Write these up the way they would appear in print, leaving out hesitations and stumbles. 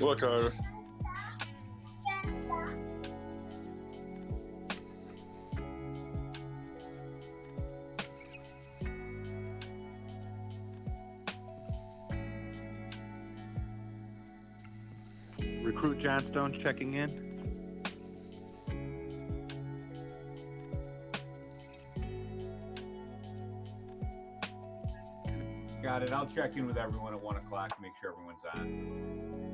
Look, Carter. Recruit Johnstone's checking in. Got it. I'll check in with everyone at 1 o'clock to make sure everyone's on.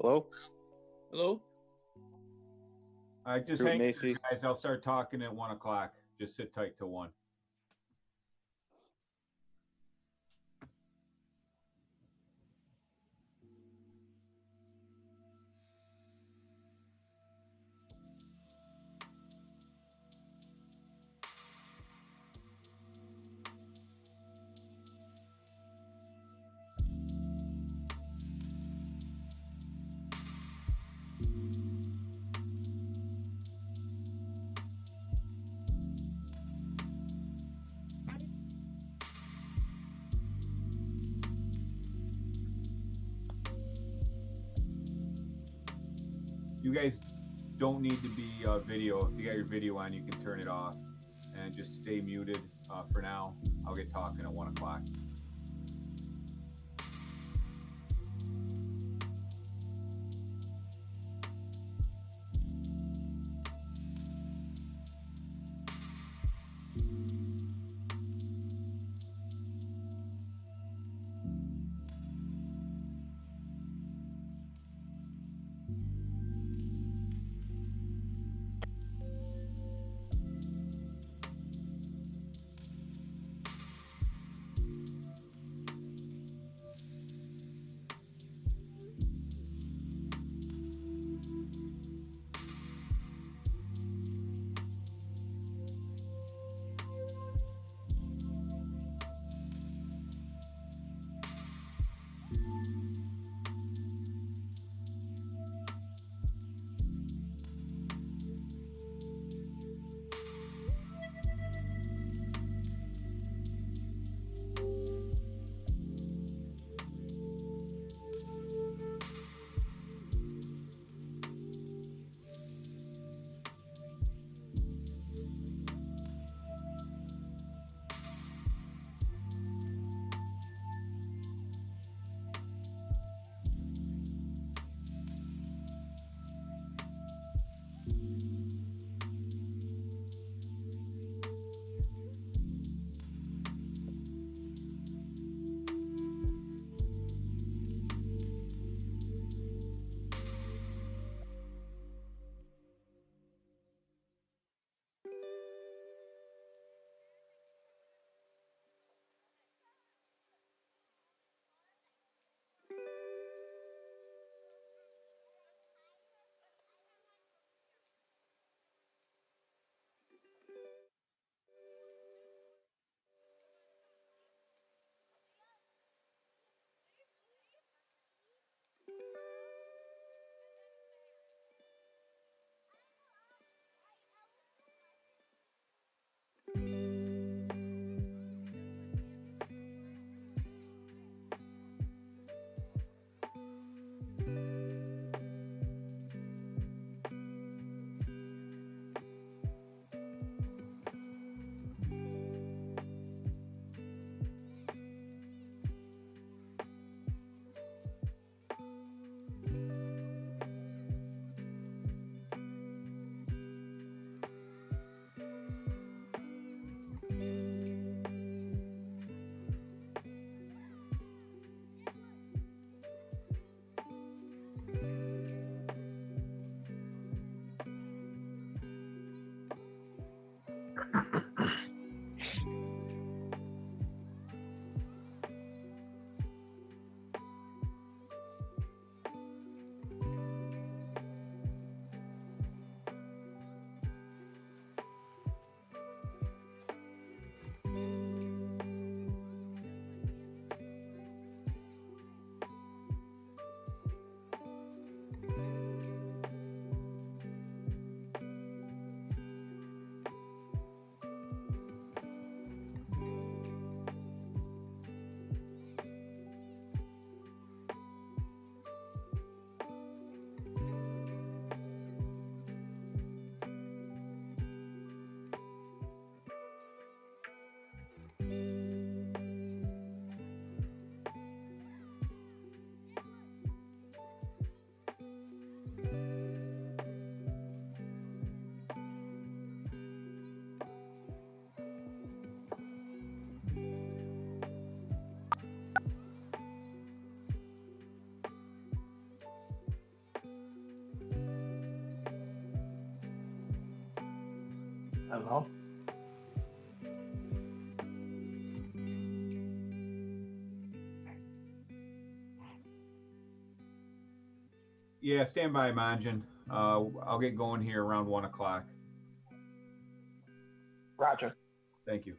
Hello? Hello? All right, just Recruit hang Macy. there, guys. I'll start talking at 1 o'clock. Just sit tight till 1. You guys don't need to be video. If you got your video on, you can turn it off and just stay muted for now. I'll get talking at 1 o'clock. Hello? Yeah, stand by, Manjan. I'll get going here around 1 o'clock. Roger. Thank you.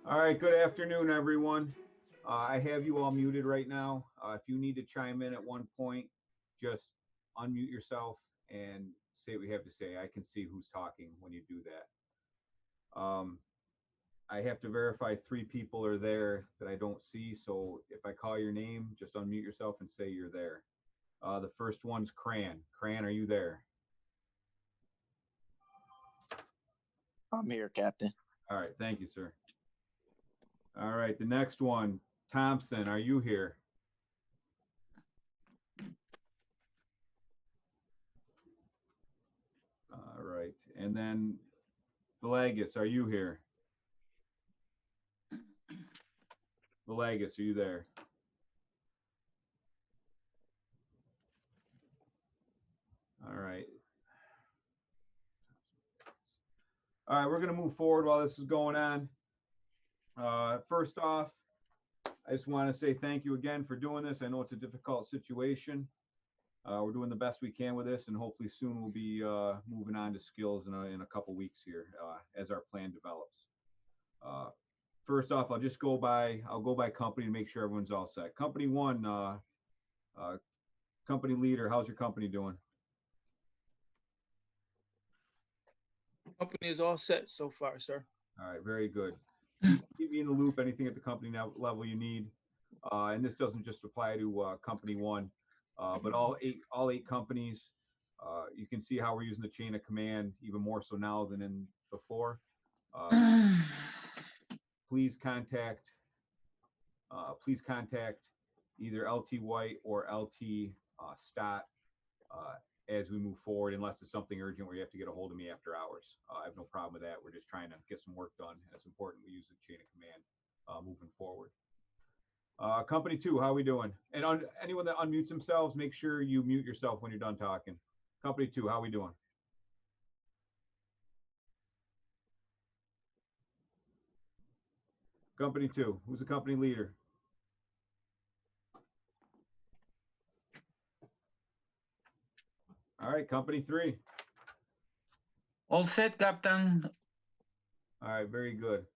All right, good afternoon, everyone. I have you all muted right now. If you need to chime in at one point, just unmute yourself and say what you have to say. I can see who's talking when you do that. I have to verify 3 people are there that I don't see. So if I call your name, just unmute yourself and say you're there. The first one's Cran. Cran, are you there? I'm here, Captain. All right, thank you, sir. All right, the next one, Thompson, are you here? All right, and then Villegas, are you here? Villegas, are you there? All right. All right, we're going to move forward while this is going on. First off, I just want to say thank you again for doing this. I know it's a difficult situation. We're doing the best we can with this, and hopefully soon we'll be moving on to skills in a couple weeks here as our plan develops. First off, I'll go by company to make sure everyone's all set. Company one, company leader, how's your company doing? Company is all set so far, sir. All right, very good. Keep me in the loop, anything at the company level you need. And this doesn't just apply to company one, but all eight companies. You can see how we're using the chain of command even more so now than in before. Please contact either LT White or LT Stott as we move forward, unless it's something urgent where you have to get a hold of me after hours. I have no problem with that. We're just trying to get some work done. And it's important we use the chain of command moving forward. Company two, how are we doing? And anyone that unmutes themselves, make sure you mute yourself when you're done talking. Company two, how are we doing? Company two, who's the company leader? All right, company three. All set, Captain. All right, very good.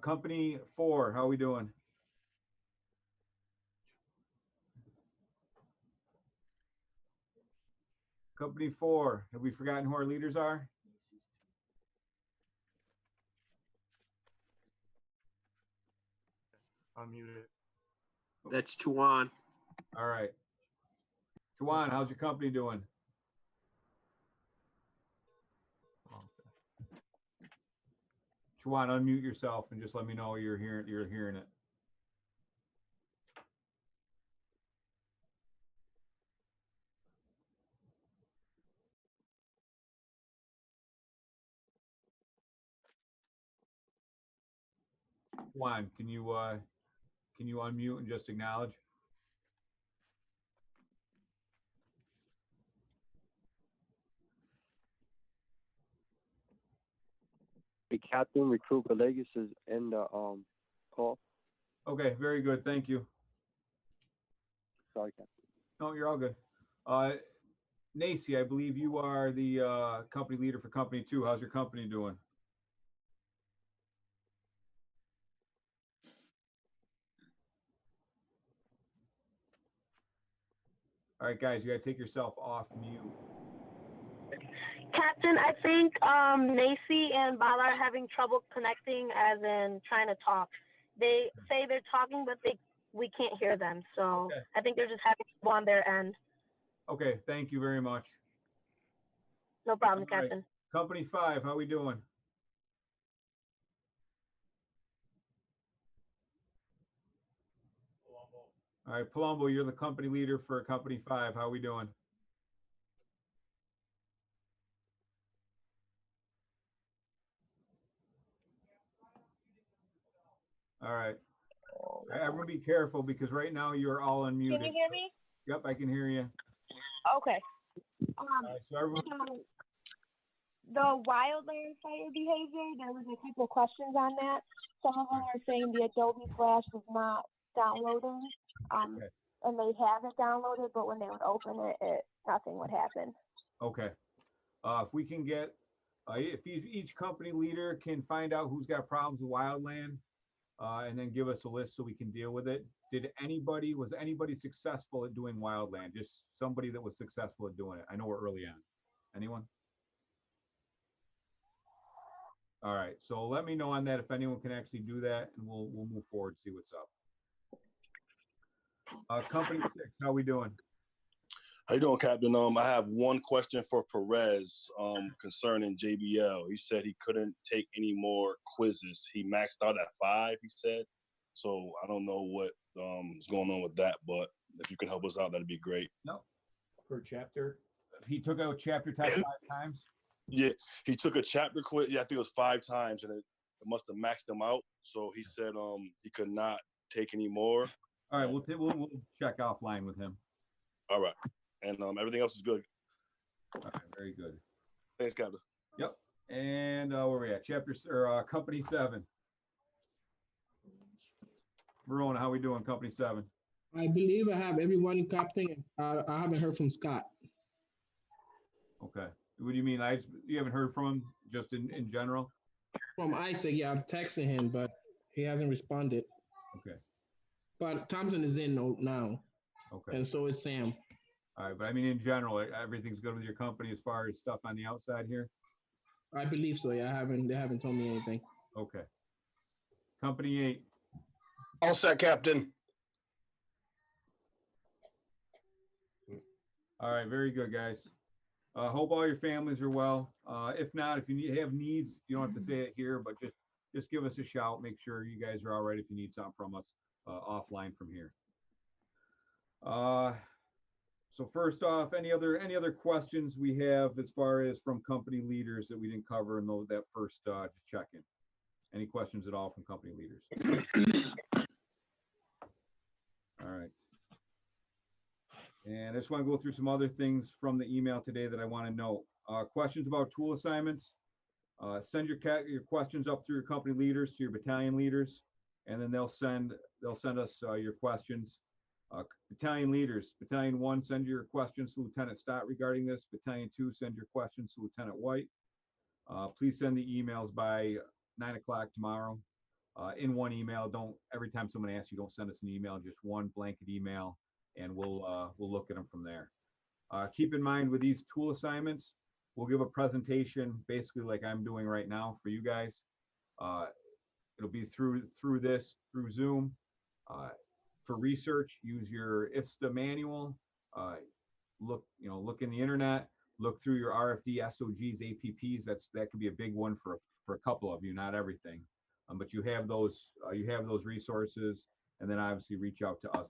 Company four, how are we doing? Company four, have we forgotten who our leaders are? Unmuted. That's Chuan. All right. Juwan, how's your company doing? Juwan, unmute yourself and just let me know you're hearing it. Juan, can you unmute and just acknowledge? The Captain Recruit Villegas is in the call. Okay, very good. Thank you. Sorry, Captain. No, you're all good. Nacy, I believe you are the company leader for company two. How's your company doing? All right, guys, you gotta take yourself off mute. Captain, I think Nacy and Bala are having trouble connecting, as in trying to talk. They say they're talking, but we can't hear them. So Okay. I think they're just having trouble on their end. Okay, thank you very much. No problem, All right. Captain. Company five, how we doing? All right, Palumbo, you're the company leader for company five. How we doing? All right. Everyone be careful because right now you're all unmuted. Can you hear me? Yep, I can hear you. Okay. All right, so everyone, So the wildland fire behavior, there was a couple of questions on that. Some of them are saying the Adobe Flash was not downloading, Okay. and they have it downloaded, but when they would open it, nothing would happen. okay. If we can get If each company leader can find out who's got problems with wildland, and then give us a list so we can deal with it. Was anybody successful at doing wildland? Just somebody that was successful at doing it. I know we're early on. Anyone? All right, so let me know on that if anyone can actually do that, and we'll move forward, see what's up. Company 6, how we doing? How you doing, Captain? I have one question for Perez concerning JBL. He said he couldn't take any more quizzes. He maxed out at 5, he said. So I don't know what is going on with that, but if you can help us out, that'd be great. No. Per chapter? He took out chapter test 5 times? Yeah, he took a chapter quiz. Yeah, I think it was 5 times, and it must have maxed him out. So he said he could not take any more. All right, we'll check offline with him. All right. And everything else is good. All right, very good. Thanks, Captain. Yep. And where are we at? Company 7. Verona, how we doing, Company 7? I believe I have everyone, Captain. I haven't heard from Scott. Okay. What do you mean? You haven't heard from him just in general? From Isaac, yeah, I'm texting him, but he hasn't responded. Okay. But Thompson is in now. Okay. And so is Sam. All right, but I mean, in general, everything's good with your company as far as stuff on the outside here? I believe so, yeah. They haven't told me anything. Okay. Company 8. All set, Captain. All right, very good, guys. Hope all your families are well. If not, if you have needs, you don't have to say it here, but just give us a shout. Make sure you guys are all right if you need something from us offline from here. So first off, any other questions we have as far as from company leaders that we didn't cover in that first just check in? Any questions at all from company leaders? All right. And I just want to go through some other things from the email today that I want to note. Questions about tool assignments. Send your questions up through your company leaders to your battalion leaders, and then they'll send us your questions. Battalion leaders, Battalion 1, send your questions to Lieutenant Stott regarding this. Battalion 2, send your questions to Lieutenant White. Please send the emails by 9 o'clock tomorrow. In one email, every time someone asks you, don't send us an email, just one blanket email, and we'll look at them from there. Keep in mind with these tool assignments, we'll give a presentation basically like I'm doing right now for you guys. It'll be through Zoom. For research, use your IFSTA manual. Look in the internet. Look through your RFD, SOGs, APPs. That could be a big one for a couple of you, not everything. But you have those resources, and then obviously reach out to us.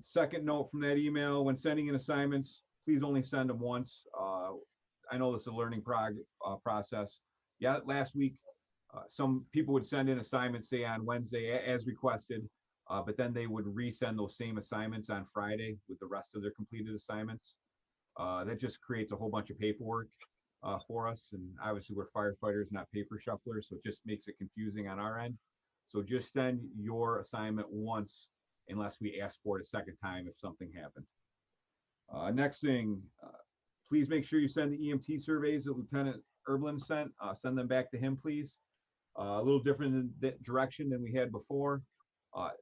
Second note from that email: when sending in assignments, please only send them once. I know this is a learning process. Yeah, last week. Some people would send in assignments, say on Wednesday as requested, but then they would resend those same assignments on Friday with the rest of their completed assignments. That just creates a whole bunch of paperwork for us. And obviously we're firefighters, not paper shufflers, so it just makes it confusing on our end. So just send your assignment once unless we ask for it a second time if something happened. Next thing, please make sure you send the EMT surveys that Lieutenant Erblin sent. Send them back to him, please. A little different direction than we had before.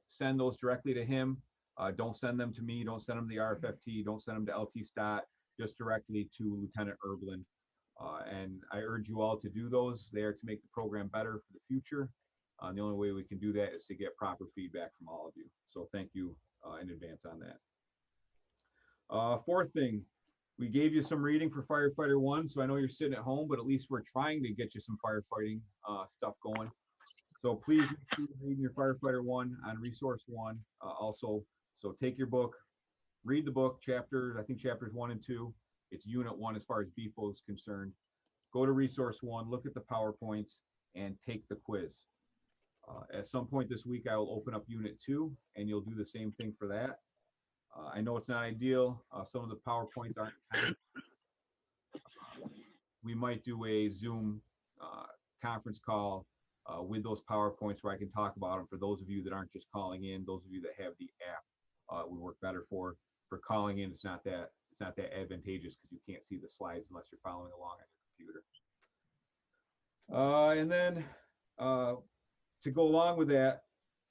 Send those directly to him. Don't send them to me. Don't send them to the RFFT. Don't send them to LT Stott. Just directly to Lieutenant Erblin. And I urge you all to do those. They are to make the program better for the future. The only way we can do that is to get proper feedback from all of you. So thank you in advance on that. Fourth thing, we gave you some reading for Firefighter 1, so I know you're sitting at home, but at least we're trying to get you some firefighting stuff going. So please make sure you're reading your Firefighter 1 on Resource 1 also. So take your book, read the book, I think chapters 1 and 2. It's Unit 1 as far as BFO is concerned. Go to Resource 1, look at the PowerPoints, and take the quiz. At some point this week, I will open up Unit 2, and you'll do the same thing for that. I know it's not ideal. Some of the PowerPoints aren't. We might do a Zoom conference call with those PowerPoints where I can talk about them for those of you that aren't just calling in. Those of you that have the app, we work better for calling in. It's not it's not that advantageous because you can't see the slides unless you're following along on your computer. And then to go along with that,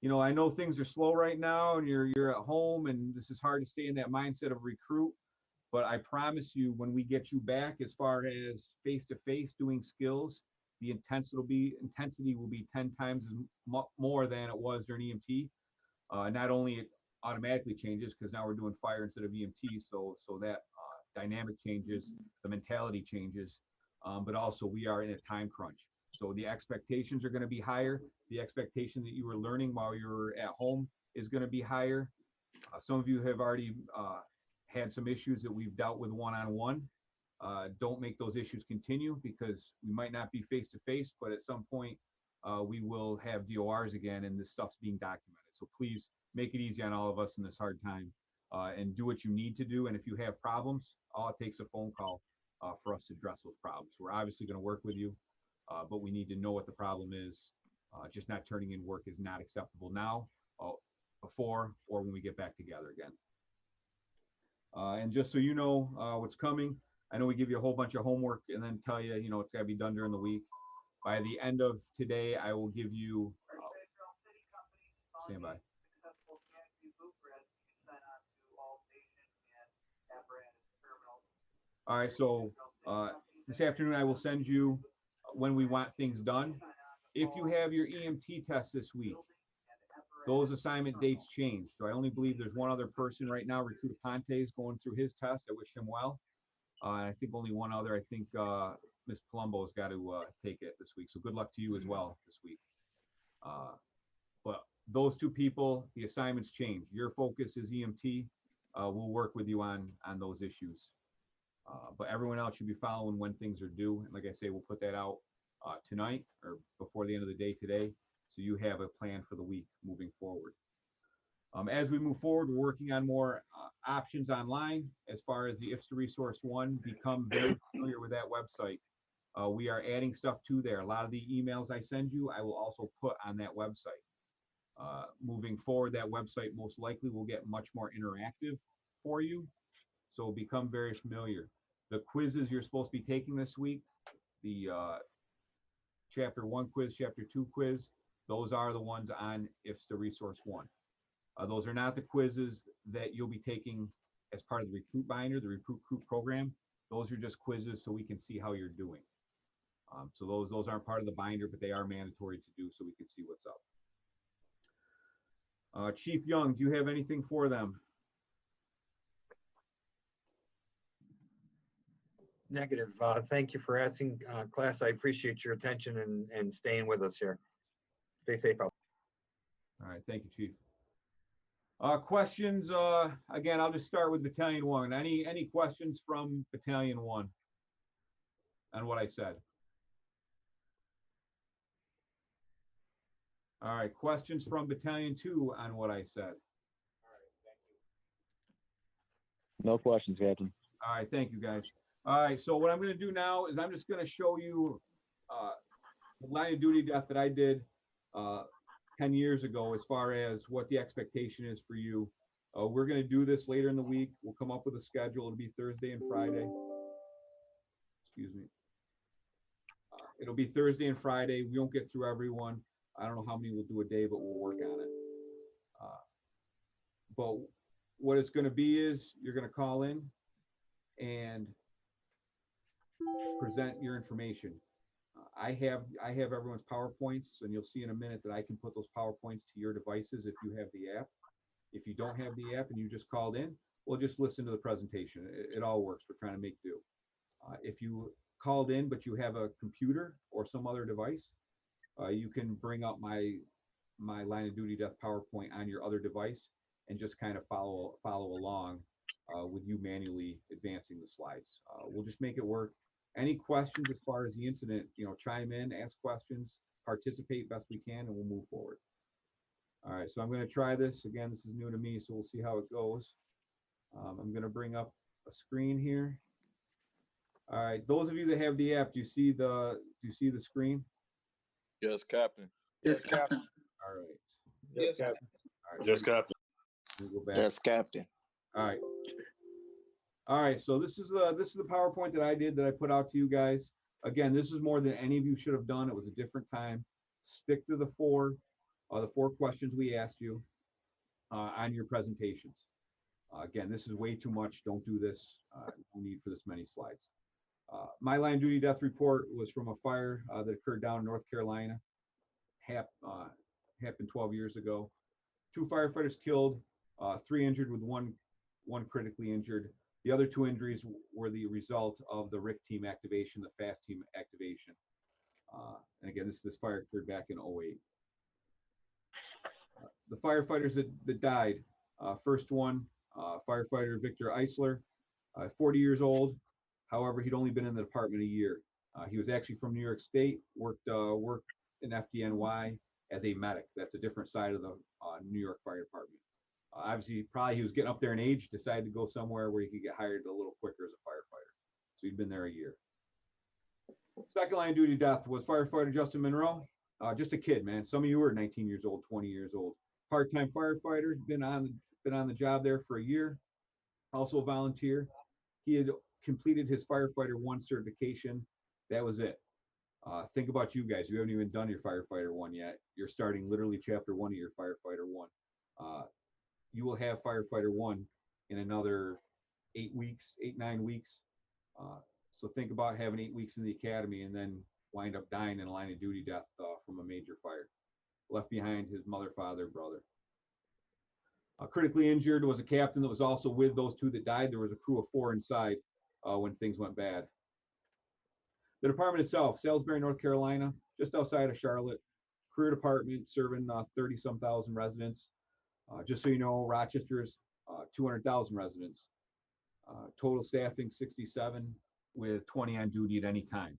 you know, I know things are slow right now and you're at home and this is hard to stay in that mindset of recruit, but I promise you when we get you back as far as face-to-face doing skills, the intensity will be 10 times more than it was during EMT. Not only it automatically changes because now we're doing fire instead of EMT, so that dynamic changes, the mentality changes, but also we are in a time crunch. So the expectations are going to be higher. The expectation that you were learning while you were at home is going to be higher. Some of you have already had some issues that we've dealt with one-on-one. Don't make those issues continue because we might not be face-to-face, but at some point we will have DORs again and this stuff's being documented. So please make it easy on all of us in this hard time and do what you need to do. And if you have problems, all it takes a phone call for us to address those problems. We're obviously going to work with you. But we need to know what the problem is. Just not turning in work is not acceptable now, before, or when we get back together again. And just so you know what's coming, I know we give you a whole bunch of homework and then tell you, you know, it's got to be done during the week. By the end of today, I will give you, stand by. All right, so this afternoon I will send you when we want things done. If you have your EMT test this week, those assignment dates change. So I only believe there's one other person right now, Recruiter Ponte is going through his test. I wish him well. I think only one other, I think Ms. Palumbo's got to take it this week. So good luck to you as well this week. But those two people, the assignments change. Your focus is EMT. We'll work with you on those issues. But everyone else should be following when things are due. And like I say, we'll put that out tonight or before the end of the day today. So you have a plan for the week moving forward. As we move forward, we're working on more options online as far as the IFSTA Resource One. Become very familiar with that website. We are adding stuff to there. A lot of the emails I send you, I will also put on that website. Moving forward, that website most likely will get much more interactive for you. So become very familiar. The quizzes you're supposed to be taking this week, the Chapter 1 quiz, Chapter 2 quiz, those are the ones on IFSTA Resource One. Those are not the quizzes that you'll be taking as part of the Recruit Binder, the Recruit program. Those are just quizzes so we can see how you're doing. So those aren't part of the binder, but they are mandatory to do so we can see what's up. Chief Young, do you have anything for them? Negative. Thank you for asking, class. I appreciate your attention and staying with us here. Stay safe out. All right, thank you, Chief. Questions, again, I'll just start with Battalion 1. Any questions from Battalion 1 on what I said? All right, questions from Battalion 2 on what I said? No questions, Captain. All right, thank you, guys. All right, so what I'm going to do now is I'm just going to show you the line of duty death that I did 10 years ago as far as what the expectation is for you. We're going to do this later in the week. We'll come up with a schedule. It'll be Thursday and Friday. Excuse me. It'll be Thursday and Friday. We won't get through everyone. I don't know how many we'll do a day, but we'll work on it. But what it's going to be is you're going to call in and present your information. I have everyone's PowerPoints, and you'll see in a minute that I can put those PowerPoints to your devices if you have the app. If you don't have the app and you just called in, we'll just listen to the presentation. It all works. We're trying to make do. If you called in but you have a computer or some other device, you can bring up my line of duty death PowerPoint on your other device and just kind of follow along with you manually advancing the slides. We'll just make it work. Any questions as far as the incident, chime in, ask questions, participate best we can, and we'll move forward. All right, so I'm going to try this. Again, this is new to me, so we'll see how it goes. I'm going to bring up a screen here. All right, those of you that have the app, do you see the screen? Yes, Captain. Yes, Captain. All right. Yes, Captain. All right. Yes, Captain. We'll go back. Yes, Captain. All right. All right, so this is the PowerPoint that I did that I put out to you guys. Again, this is more than any of you should have done. It was a different time. Stick to the four questions we asked you on your presentations. Again, this is way too much. Don't do this. No need for this many slides. My line of duty death report was from a fire that occurred down in North Carolina. Happened 12 years ago. 2 firefighters killed, 3 injured with one critically injured. The other 2 injuries were the result of the RIC team activation, the FAST team activation. And again, this fire occurred back in 08. The firefighters that died, first one, firefighter Victor Eisler, 40 years old. However, he'd only been in the department a year. He was actually from New York State, worked in FDNY as a medic. That's a different side of the New York Fire Department. Obviously, probably he was getting up there in age, decided to go somewhere where he could get hired a little quicker as a firefighter. So he'd been there a year. Second line of duty death was firefighter Justin Monroe. Just a kid, man. Some of you were 19 years old, 20 years old. Part-time firefighter, been on the job there for a year. Also a volunteer. He had completed his firefighter 1 certification. That was it. Think about you guys. You haven't even done your firefighter 1 yet. You're starting literally chapter 1 of your firefighter 1. You will have firefighter 1 in another 8 weeks, 8-9 weeks. So think about having 8 weeks in the academy and then wind up dying in a line of duty death from a major fire. Left behind his mother, father, brother. Critically injured was a captain that was also with those 2 that died. There was a crew of 4 inside when things went bad. The department itself, Salisbury, North Carolina, just outside of Charlotte. Career department serving 30-some thousand residents. Just so you know, Rochester's 200,000 residents. Total staffing 67 with 20 on duty at any time.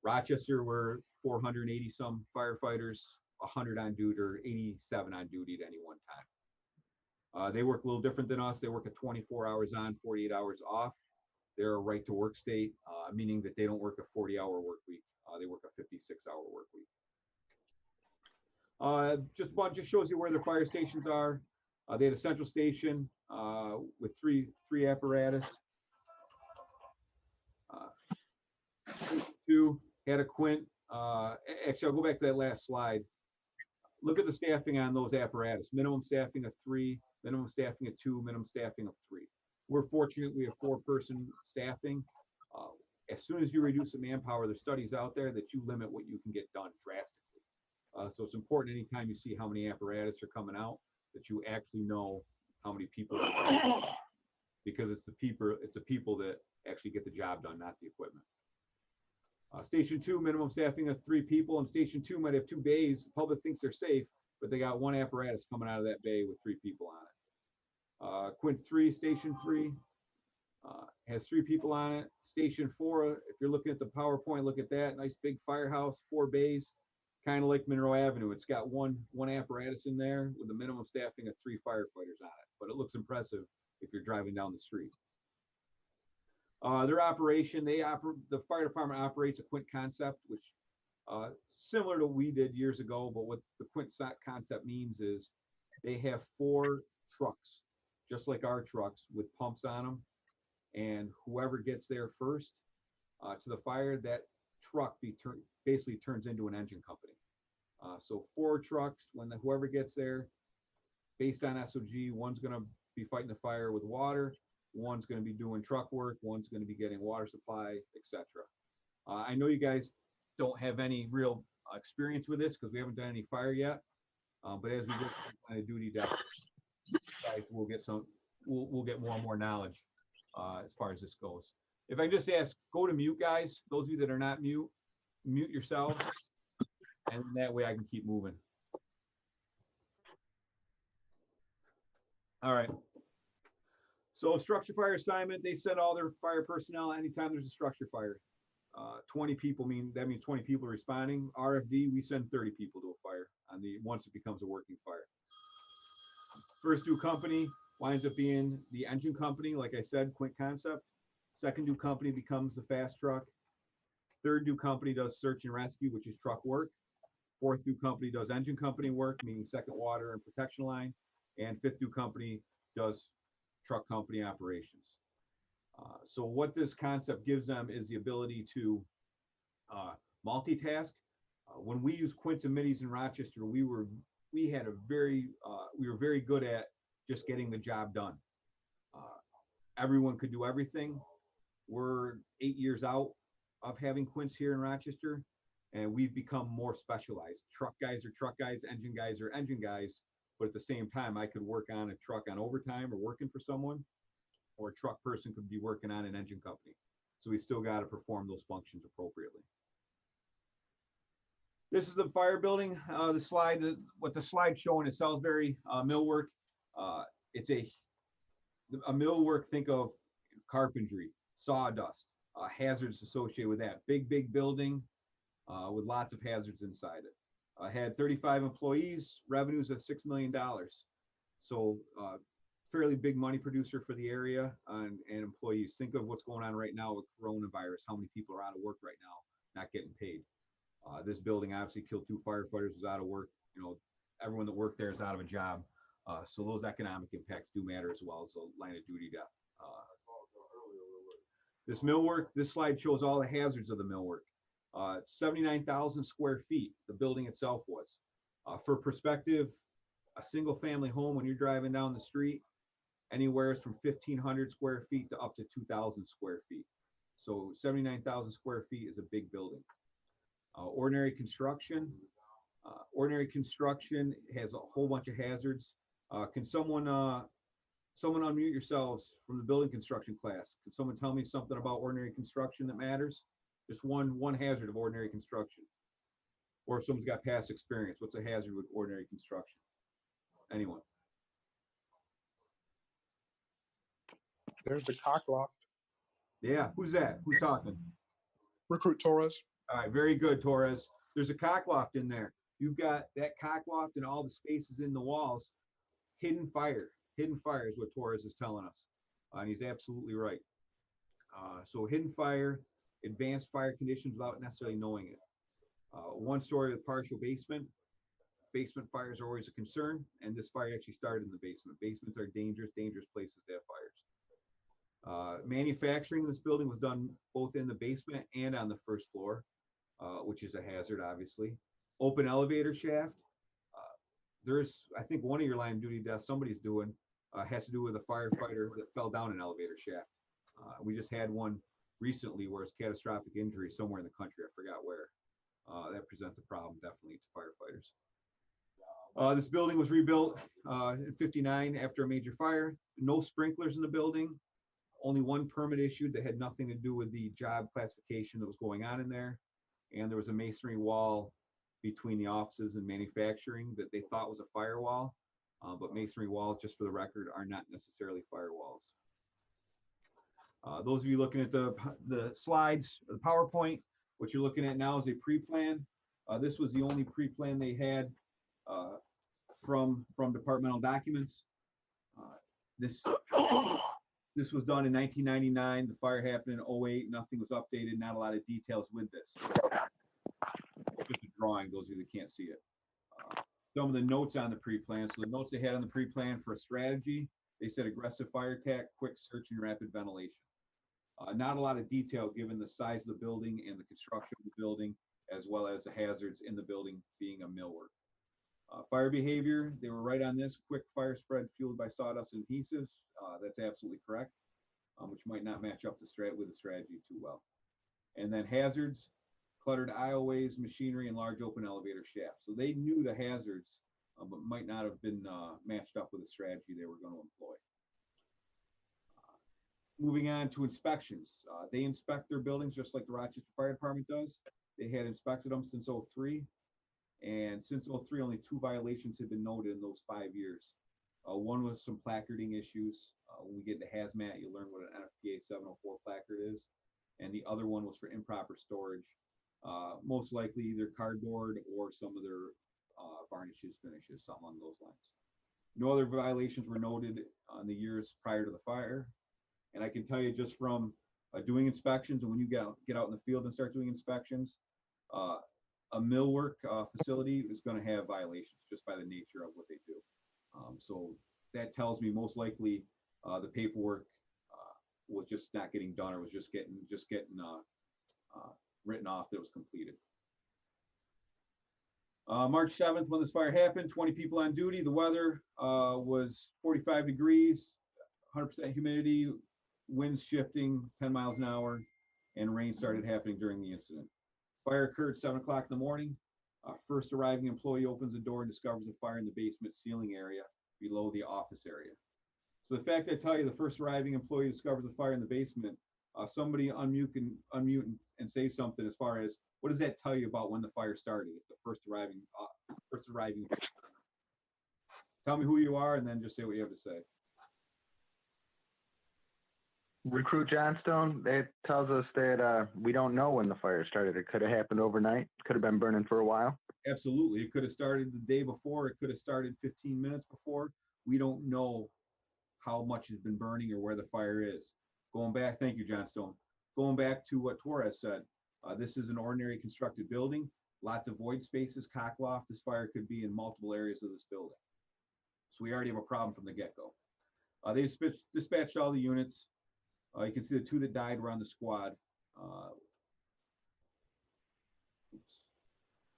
Rochester were 480-some firefighters, 100 on duty or 87 on duty at any one time. They work a little different than us. They work at 24 hours on, 48 hours off. They're a right to work state, meaning that they don't work a 40-hour work week. They work a 56-hour work week. Just shows you where their fire stations are. They had a central station with three apparatus. 2 had a quint. Actually, I'll go back to that last slide. Look at the staffing on those apparatus. Minimum staffing of 3, minimum staffing of 2, minimum staffing of 3. We're fortunate we have 4-person staffing. As soon as you reduce the manpower, there's studies out there that you limit what you can get done drastically. So it's important anytime you see how many apparatus are coming out that you actually know how many people are, because it's the people that actually get the job done, not the equipment. Station 2, minimum staffing of 3 people, and Station 2 might have 2 bays. The public thinks they're safe, but they got 1 apparatus coming out of that bay with 3 people on it. Quint 3, Station 3, has 3 people on it. Station 4, if you're looking at the PowerPoint, look at that. Nice big firehouse, 4 bays, kind of like Monroe Avenue. It's got one apparatus in there with a minimum staffing of 3 firefighters on it, but it looks impressive if you're driving down the street. Their operation, the fire department operates a Quint concept, which similar to what we did years ago, but what the Quint concept means is they have 4 trucks, just like our trucks, with pumps on them, and whoever gets there first to the fire, that truck basically turns into an engine company. So 4 trucks, whoever gets there, based on SOG, one's going to be fighting the fire with water, one's going to be doing truck work, one's going to be getting water supply, etc. I know you guys don't have any real experience with this because we haven't done any fire yet, but as we go to the duty desk, guys will get we'll get more and more knowledge as far as this goes. If I just ask, go to mute, guys. Those of you that are not mute yourselves, and that way I can keep moving. All right. So structure fire assignment, they send all their fire personnel anytime there's a structure fire. 20 people that means 20 people responding. RFD, we send 30 people to a fire once it becomes a working fire. First due company winds up being the engine company, like I said, Quint concept. Second due company becomes the fast truck. Third due company does search and rescue, which is truck work. Fourth due company does engine company work, meaning second water and protection line. And fifth due company does truck company operations. So what this concept gives them is the ability to multitask. When we used Quints and Middies in Rochester, we were very good at just getting the job done. Everyone could do everything. We're 8 years out of having Quints here in Rochester, and we've become more specialized. Truck guys are truck guys, engine guys are engine guys, but at the same time, I could work on a truck on overtime or working for someone, or a truck person could be working on an engine company. So we still got to perform those functions appropriately. This is the fire building. What the slide showing is Salisbury millwork. It's a millwork. Think of carpentry, sawdust, hazards associated with that. Big building with lots of hazards inside it. Had 35 employees, revenues of $6 million. So fairly big money producer for the area and employees. Think of what's going on right now with coronavirus, how many people are out of work right now, not getting paid. This building obviously killed 2 firefighters, was out of work. Everyone that worked there is out of a job. So those economic impacts do matter as well as a line of duty death. This millwork, this slide shows all the hazards of the millwork. 79,000 square feet, the building itself was. For perspective, a single family home, when you're driving down the street, anywhere from 1,500 square feet to up to 2,000 square feet. So 79,000 square feet is a big building. Ordinary construction. Ordinary construction has a whole bunch of hazards. Can someone unmute yourselves from the building construction class? Can someone tell me something about ordinary construction that matters? Just one hazard of ordinary construction. Or if someone's got past experience, what's a hazard with ordinary construction? Anyone? There's the cock loft. Yeah, who's that? Who's talking? Recruit Torres. All right, very good, Torres. There's a cock loft in there. You've got that cock loft and all the spaces in the walls. Hidden fire. Hidden fire is what Torres is telling us. And he's absolutely right. So hidden fire, advanced fire conditions without necessarily knowing it. One story with partial basement. Basement fires are always a concern, and this fire actually started in the basement. Basements are dangerous places to have fires. Manufacturing in this building was done both in the basement and on the first floor, which is a hazard, obviously. Open elevator shaft. There's, I think one of your line of duty deaths somebody's doing has to do with a firefighter that fell down an elevator shaft. We just had one recently where it's catastrophic injury somewhere in the country. I forgot where. That presents a problem definitely to firefighters. This building was rebuilt in '59 after a major fire. No sprinklers in the building. Only one permit issued that had nothing to do with the job classification that was going on in there. And there was a masonry wall between the offices and manufacturing that they thought was a firewall. But masonry walls, just for the record, are not necessarily firewalls. Those of you looking at the slides, the PowerPoint, what you're looking at now is a pre-plan. This was the only pre-plan they had from departmental documents. This was done in 1999. The fire happened in '08. Nothing was updated. Not a lot of details with this. Just a drawing, those of you that can't see it. Some of the notes on the pre-plan. So the notes they had on the pre-plan for a strategy, they said aggressive fire attack, quick search, and rapid ventilation. Not a lot of detail given the size of the building and the construction of the building, as well as the hazards in the building being a millwork. Fire behavior, they were right on this. Quick fire spread fueled by sawdust and adhesives. That's absolutely correct, which might not match up with the strategy too well. And then hazards, cluttered aisleways, machinery, and large open elevator shafts. So they knew the hazards, but might not have been matched up with the strategy they were going to employ. Moving on to inspections. They inspect their buildings just like the Rochester Fire Department does. They had inspected them since '03. And since '03, only 2 violations have been noted in those 5 years. One was some placarding issues. When we get into hazmat, you'll learn what an NFPA 704 placard is. And the other one was for improper storage. Most likely either cardboard or some of their varnishes, finishes, something along those lines. No other violations were noted on the years prior to the fire. And I can tell you just from doing inspections, and when you get out in the field and start doing inspections, a millwork facility is going to have violations just by the nature of what they do. So that tells me most likely the paperwork was just not getting done, or was just getting written off that it was completed. March 7th, when this fire happened, 20 people on duty. The weather was 45 degrees, 100% humidity, winds shifting 10 miles an hour, and rain started happening during the incident. Fire occurred 7 o'clock in the morning. First arriving employee opens the door and discovers a fire in the basement ceiling area below the office area. So the fact I tell you, the first arriving employee discovers a fire in the basement, somebody unmute and say something as far as, what does that tell you about when the fire started? The first arriving. Tell me who you are, and then just say what you have to say. Recruit Johnstone, it tells us that we don't know when the fire started. It could have happened overnight. Could have been burning for a while. Absolutely. It could have started the day before. It could have started 15 minutes before. We don't know how much has been burning or where the fire is. Going back, thank you, Johnstone. Going back to what Torres said, this is an ordinary constructed building, lots of void spaces, cock loft. This fire could be in multiple areas of this building. So we already have a problem from the get-go. They dispatched all the units. You can see the 2 that died were on the squad. All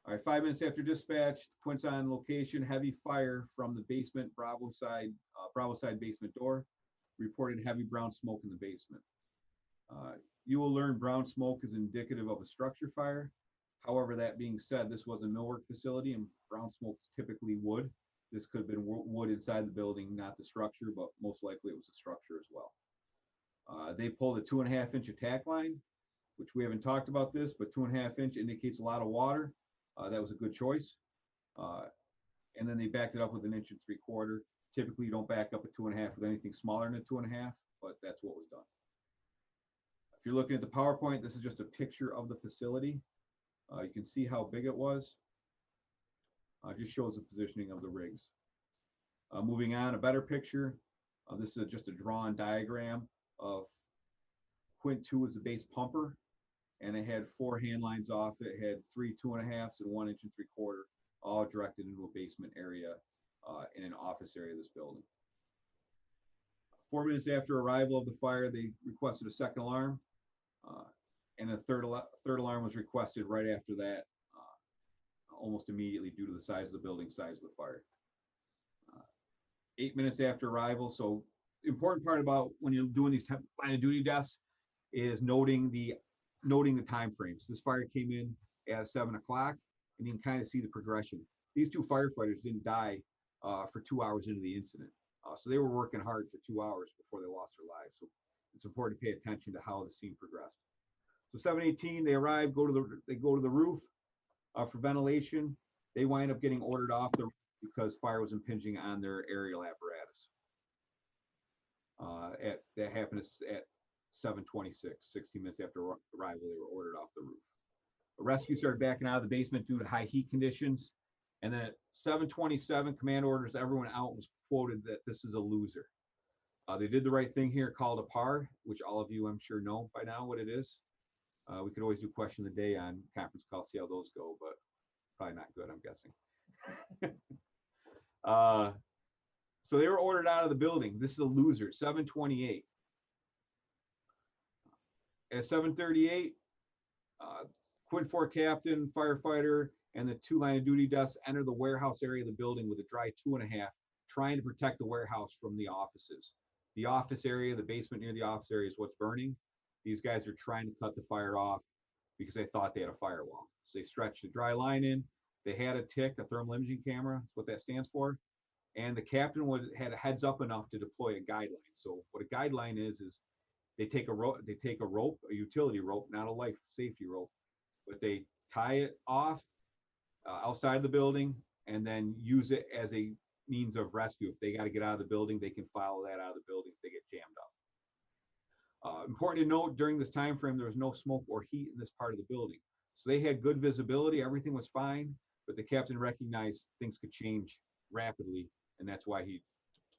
right, 5 minutes after dispatch, Quint's on location, heavy fire from the basement, Bravo side basement door. Reported heavy brown smoke in the basement. You will learn brown smoke is indicative of a structure fire. However, that being said, this was a millwork facility and brown smoke is typically wood. This could have been wood inside the building, not the structure, but most likely it was the structure as well. They pulled a 2.5-inch attack line, which we haven't talked about this, but 2.5-inch indicates a lot of water. That was a good choice. And then they backed it up with 1 3/4 inches. Typically, you don't back up a 2.5 with anything smaller than a 2.5, but that's what was done. If you're looking at the PowerPoint, this is just a picture of the facility. You can see how big it was. Just shows the positioning of the rigs. Moving on, a better picture. This is just a drawn diagram of Quint 2 as the base pumper, and it had 4 hand lines off. It had 3 2.5s and 1 3/4 inch, all directed into a basement area in an office area of this building. 4 minutes after arrival of the fire, they requested a second alarm, and a third alarm was requested right after that, almost immediately due to the size of the building, size of the fire. 8 minutes after arrival. So the important part about when you're doing these line of duty deaths is noting the time frames. This fire came in at 7 o'clock, and you can kind of see the progression. These 2 firefighters didn't die for 2 hours into the incident. So they were working hard for 2 hours before they lost their lives. So it's important to pay attention to how the scene progressed. So 7:18, they arrive, they go to the roof for ventilation. They wind up getting ordered off the roof because fire was impinging on their aerial apparatus. That happened at 7:26, 16 minutes after arrival, they were ordered off the roof. The rescue started backing out of the basement due to high heat conditions. And then at 7:27, command orders everyone out and was quoted that this is a loser. They did the right thing here, called a par, which all of you I'm sure know by now what it is. We could always do question of the day on conference call, see how those go, but probably not good, I'm guessing. So they were ordered out of the building. This is a loser, 7:28. At 7:38, Quint 4 captain, firefighter, and the 2 line of duty deaths enter the warehouse area of the building with a dry 2.5, trying to protect the warehouse from the offices. The office area, the basement near the office area is what's burning. These guys are trying to cut the fire off because they thought they had a firewall. So they stretched the dry line in. They had a TIC, a thermal imaging camera. That's what that stands for. And the captain had a heads up enough to deploy a guideline. So what a guideline is they take a rope, a utility rope, not a life safety rope, but they tie it off outside the building and then use it as a means of rescue. If they got to get out of the building, they can follow that out of the building if they get jammed up. Important to note, during this time frame, there was no smoke or heat in this part of the building. So they had good visibility, everything was fine, but the captain recognized things could change rapidly, and that's why he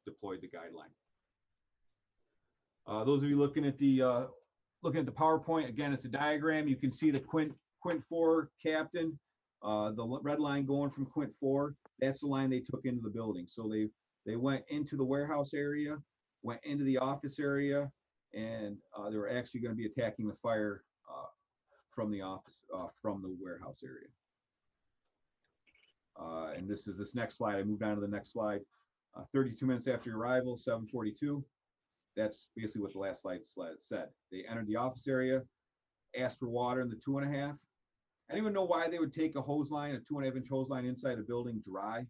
deployed the guideline. Those of you looking at the PowerPoint, again, it's a diagram. You can see the Quint 4 captain, the red line going from Quint 4. That's the line they took into the building. So they went into the warehouse area, went into the office area, and they were actually going to be attacking the fire from the office, from the warehouse area. And this is this next slide. I moved on to the next slide. 32 minutes after your arrival, 7:42. That's basically what the last slide said. They entered the office area, asked for water in the 2.5. I don't even know why they would take a hose line, a 2.5-inch hose line inside a building dry.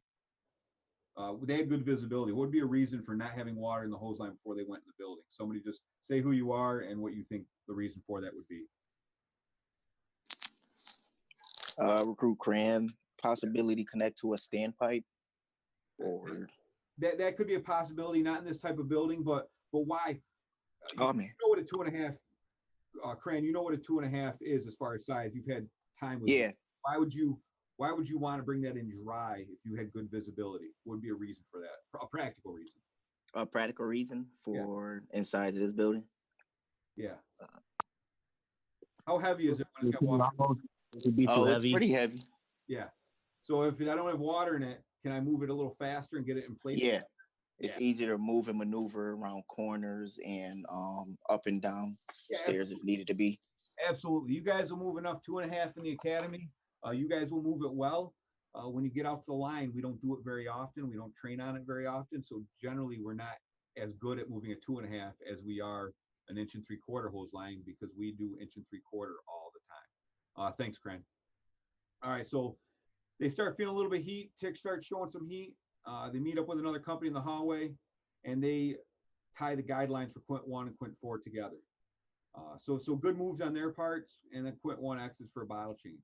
They had good visibility. What would be a reason for not having water in the hose line before they went in the building? Somebody just say who you are and what you think the reason for that would be. Recruit Cran, possibility connect to a standpipe, or that could be a possibility, not in this type of building, but why? Oh man, You know what a 2.5, Cran, you know what a 2.5 is as far as size. You've had time with yeah. it. Why would you want to bring that in dry if you had good visibility? What would be a reason for that? A practical reason. A practical reason for inside of this building. Yeah. How heavy is it when it's got water? It's pretty heavy. Yeah. So if I don't have water in it, can I move it a little faster and get it in place? Yeah. It's easier to move and maneuver around corners and up and down stairs if needed to be. Absolutely. You guys will move enough 2.5 in the academy. You guys will move it well. When you get out to the line, we don't do it very often. We don't train on it very often. So generally, we're not as good at moving a 2.5 as we are an 1 3/4 hose line, because we do 1 3/4 all the time. Thanks, Cran. All right, so they start feeling a little bit of heat. Tick starts showing some heat. They meet up with another company in the hallway, and they tie the guidelines for Quint 1 and Quint 4 together. So good moves on their parts, and then Quint 1 exits for a bottle change.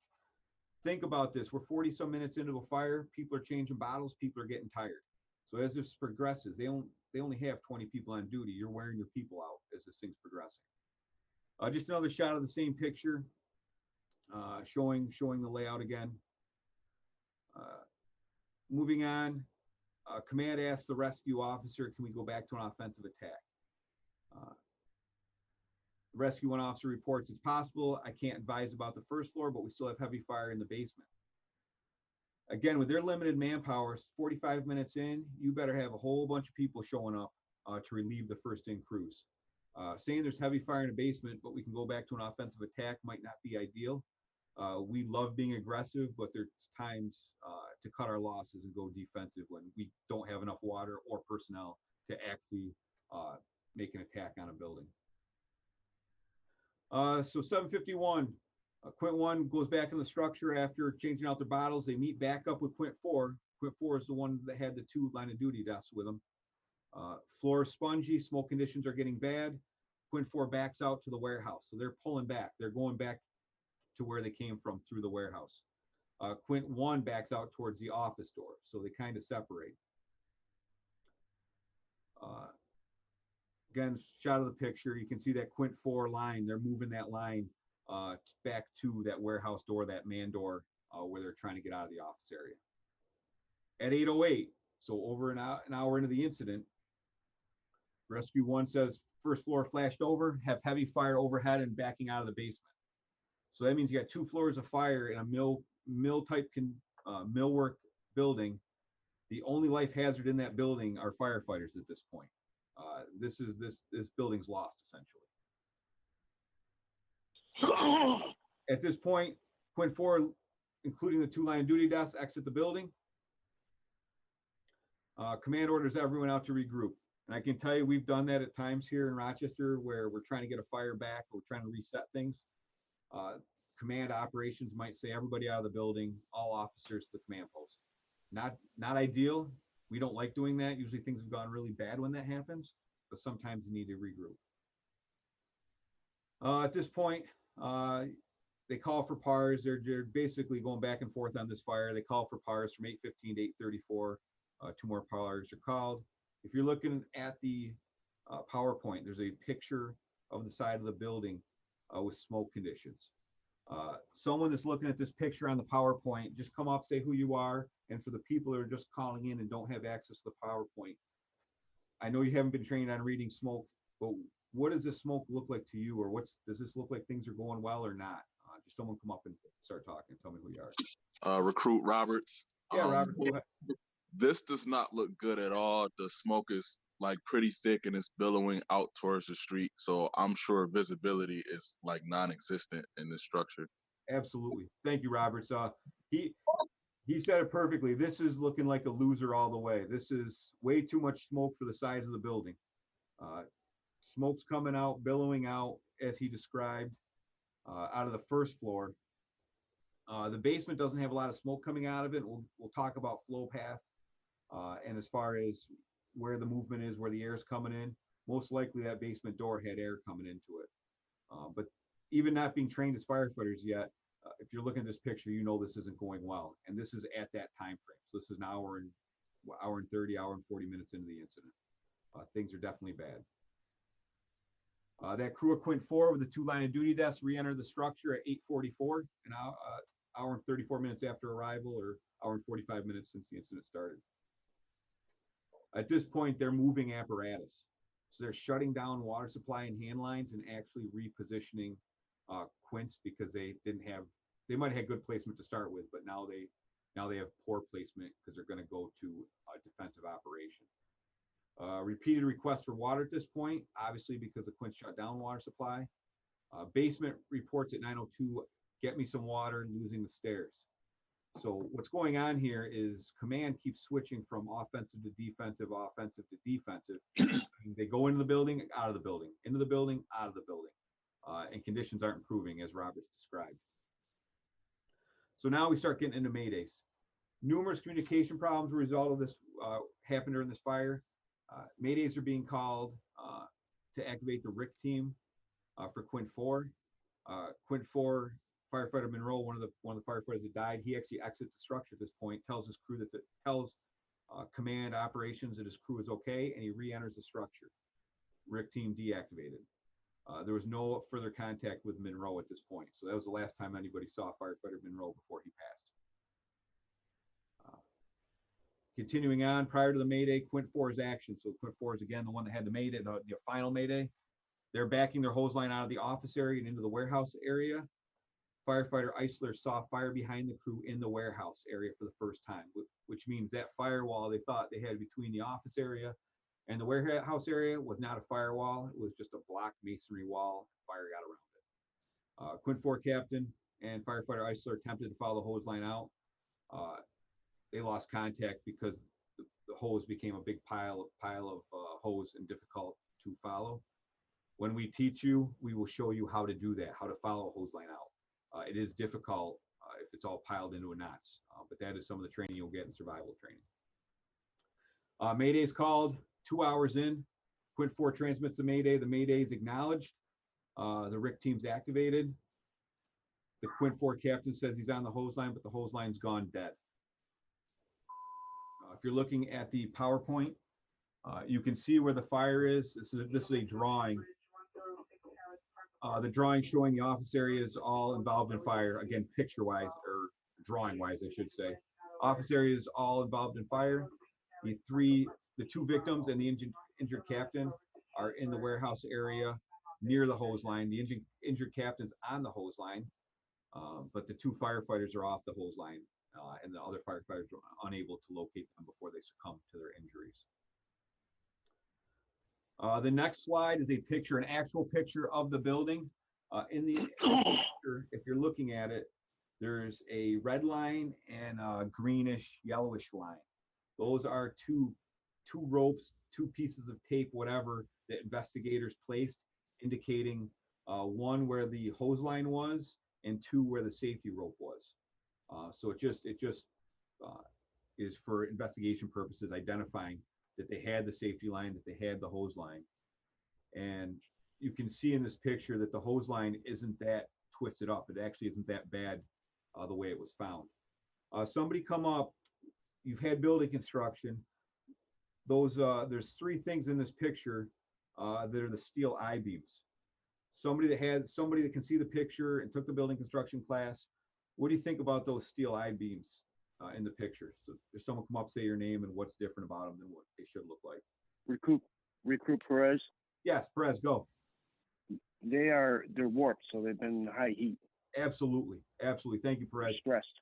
Think about this. We're 40-some minutes into a fire. People are changing bottles. People are getting tired. So as this progresses, they only have 20 people on duty. You're wearing your people out as this thing's progressing. Just another shot of the same picture, showing the layout again. Moving on, command asks the rescue officer, can we go back to an offensive attack? The rescue 1 officer reports it's possible. I can't advise about the first floor, but we still have heavy fire in the basement. Again, with their limited manpower, 45 minutes in, you better have a whole bunch of people showing up to relieve the first-in crews. Saying there's heavy fire in the basement, but we can go back to an offensive attack might not be ideal. We love being aggressive, but there's times to cut our losses and go defensive when we don't have enough water or personnel to actually make an attack on a building. So 7:51, Quint 1 goes back in the structure after changing out their bottles. They meet back up with Quint 4. Quint 4 is the one that had the 2 line of duty desks with them. Floor is spongy, smoke conditions are getting bad. Quint 4 backs out to the warehouse. So they're pulling back. They're going back to where they came from through the warehouse. Quint 1 backs out towards the office door. So they kind of separate. Again, shot of the picture, you can see that Quint 4 line. They're moving that line back to that warehouse door, that man door, where they're trying to get out of the office area. At 8:08, so over an hour into the incident, Rescue 1 says first floor flashed over, have heavy fire overhead and backing out of the basement. So that means you got 2 floors of fire in a mill type millwork building. The only life hazard in that building are firefighters at this point. This building's lost essentially. At this point, Quint 4, including the 2 line of duty desks, exit the building. Command orders everyone out to regroup. And I can tell you, we've done that at times here in Rochester where we're trying to get a fire back, or we're trying to reset things. Command operations might say everybody out of the building, all officers to the command post. Not ideal. We don't like doing that. Usually things have gone really bad when that happens, but sometimes you need to regroup. At this point, they call for PARs. They're basically going back and forth on this fire. They call for PARs from 8:15 to 8:34. 2 more PARs are called. If you're looking at the PowerPoint, there's a picture of the side of the building with smoke conditions. Someone that's looking at this picture on the PowerPoint, just come up, say who you are. And for the people that are just calling in and don't have access to the PowerPoint, I know you haven't been trained on reading smoke, but what does this smoke look like to you? Or does this look like things are going well or not? Just someone come up and start talking. Tell me who you are. Recruit Roberts. Yeah, Robert. This does not look good at all. The smoke is like pretty thick and it's billowing out towards the street. So I'm sure visibility is like non-existent in this structure. Absolutely. Thank you, Roberts. He said it perfectly. This is looking like a loser all the way. This is way too much smoke for the size of the building. Smoke's coming out, billowing out, as he described, out of the first floor. The basement doesn't have a lot of smoke coming out of it. We'll talk about flow path, and as far as where the movement is, where the air is coming in, most likely that basement door had air coming into it. But even not being trained as firefighters yet, if you're looking at this picture, you know this isn't going well. And this is at that time frame. So this is an hour and 30, hour and 40 minutes into the incident. Things are definitely bad. That crew of Quint 4 with the 2 line of duty desks re-entered the structure at 8:44, an hour and 34 minutes after arrival, or hour and 45 minutes since the incident started. At this point, they're moving apparatus. So they're shutting down water supply and hand lines and actually repositioning Quints because they might have had good placement to start with, but now they have poor placement because they're going to go to a defensive operation. Repeated requests for water at this point, obviously because the Quints shut down water supply. Basement reports at 9:02, get me some water, losing the stairs. So what's going on here is command keeps switching from offensive to defensive, offensive to defensive. They go into the building, out of the building, into the building, out of the building. And conditions aren't improving, as Roberts described. So now we start getting into maydays. Numerous communication problems as a result of this happened during this fire. Maydays are being called to activate the RIC team for Quint 4. Quint 4 firefighter Monroe, one of the firefighters that died, he actually exits the structure at this point, tells his crew tells command operations that his crew is okay, and he re-enters the structure. RIC team deactivated. There was no further contact with Monroe at this point, so that was the last time anybody saw firefighter Monroe before he passed. Continuing on, prior to the Mayday, Quint 4's action. So Quint 4 is again the one that had the Mayday, the final Mayday. They're backing their hose line out of the office area and into the warehouse area. Firefighter Eisler saw fire behind the crew in the warehouse area for the first time, which means that firewall they thought they had between the office area and the warehouse area was not a firewall. It was just a block masonry wall. Fire got around it. Quint 4 captain and firefighter Eisler attempted to follow the hose line out. They lost contact because the hose became a big pile of hose and difficult to follow. When we teach you, we will show you how to do that, how to follow a hose line out. It is difficult if it's all piled into a knots, but that is some of the training you'll get in survival training. Mayday is called 2 hours in. Quint 4 transmits the Mayday. The Mayday is acknowledged. The RIC team's activated. The Quint 4 captain says he's on the hose line, but the hose line's gone dead. If you're looking at the PowerPoint, you can see where the fire is. This is a drawing. The drawing showing the office area is all involved in fire. Again, picture-wise, or drawing-wise, I should say. Office area is all involved in fire. The 2 victims and the injured captain are in the warehouse area near the hose line. The injured captain's on the hose line, but the 2 firefighters are off the hose line, and the other firefighters are unable to locate them before they succumb to their injuries. The next slide is a picture, an actual picture of the building. In the picture, if you're looking at it, there's a red line and a greenish, yellowish line. Those are two ropes, 2 pieces of tape, whatever, that investigators placed, indicating 1 where the hose line was and 2 where the safety rope was. So it just is for investigation purposes, identifying that they had the safety line, that they had the hose line. And you can see in this picture that the hose line isn't that twisted up. It actually isn't that bad the way it was found. Somebody come up, you've had building construction. There's 3 things in this picture that are the steel I-beams. Somebody that can see the picture and took the building construction class, what do you think about those steel I-beams in the picture? So if someone come up, say your name and what's different about them than what they should look like. Recruit Perez. Yes, Perez, go. They're warped, so they've been high heat. Absolutely. Thank you, Perez. Stressed.